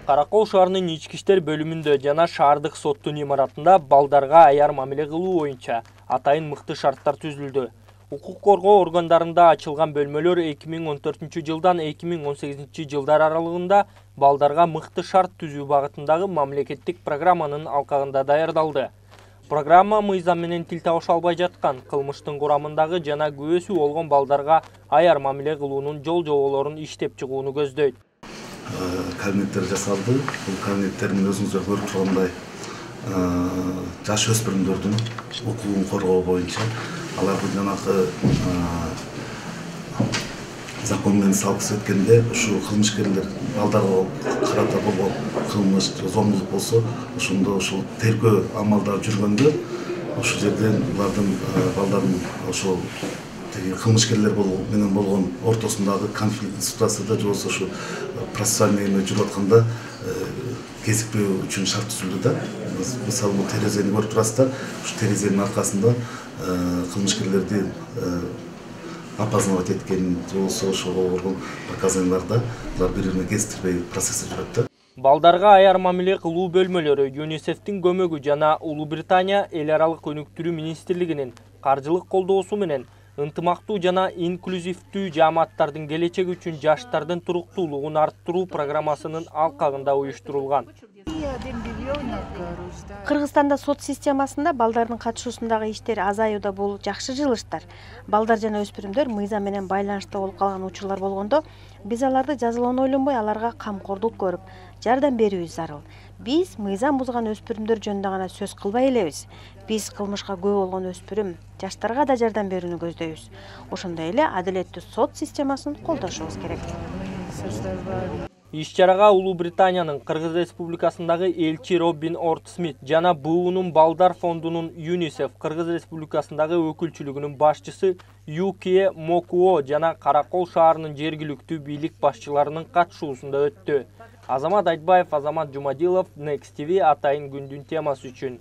Каракол шаарынын ички иштер бөлүмүндө жана шаардык соттун имаратында балдарга аяр мамиле кылуу боюнча атайын мыкты шарттар түзүлдү. Укук коргоо органдарында ачылган бөлмөлөр 2014 жылдан 2018 жылдар аралыгында балдарга мыкты шарт түзүү багытындагы мамлекеттик программанын алкагында даярдалды. Программа мыйзам менен тил табыша албай жаткан, кылмыштын курамындагы жана күбөсү болгон балдарга аяр мамиле кылуунун жол жоболорун иштеп чыгууну көздөйт. Кабинеттер жасалды. Бұл кабинеттердің өзіңіздер көріп тұрғандай жаш өспірімдердің укугун коргоо боюнча аларды жанагы закон менен салгысы өткенде ушу кылмышкерлер балдарга карата болгон кылмыш зомбулук болсо ошондо ушул тергөө амалдары жүргөндө ошол жерден булардын балдардын ошол кылмышкерлер менен болгон ортосундагы конфликт ситуацияда же болбосо ушу процессуальный эме жүрүп атканда кезикпөө үчүн шарт түзүлдү да. Мисалы бул терезени көрүп турасыздар. Ушу терезенин аркасында кылмышкерлерди опознавать эткен же болбосо ошого болгон показанияларда булар бири-бирине кезиктирбей процессте жүрөт да. Балдарга аяр мамиле кылуу бөлмөлөрү ЮНИСЕФтин көмөгү жана Улуу Британия эл аралык өнүктүрүү министрлигинин каржылык колдоосу менен ынтымактуу жана инклюзивдүү жааматтардын келечеги үчүн жаштардын туруктуулугун арттыруу программасынын алкагында уюштурулган. Кыргызстанда сот системасында балдардын катышуусундагы иштер азаюуда бул жакшы жылыштар. Балдар жана өспүрүмдөр мыйзам менен байланышта болуп калган учурлар болгондо биз аларды жазалоону ойлонбой аларга камкордук көрүп, жардам берүүбүз зарыл. Биз мыйзам бузган өспүрүмдөр жөнүндө гана сөз кылбай элебиз. Биз кылмышка күбө болгон өспүрүм, жаштарга да жардам берүүнү көздөйбүз. Ошондой эле адилеттүү сот системасын колдошубуз керек. Иш-чарага Улуу Британиянын Кыргыз Республикасындагы элчи Робин Ортсмит жана БУнун Балдар фондунун ЮНИСЕФ Кыргыз Республикасындагы өкүлчүлүгүнүн башчысы Юкие Мокуо жана Каракол шаарынын жергиликтүү бийлик башчыларынын катышуусунда өттү. Азамат Айтбаев, Азамат Жумадилов, Next TV атайын күндүн темасы үчүн.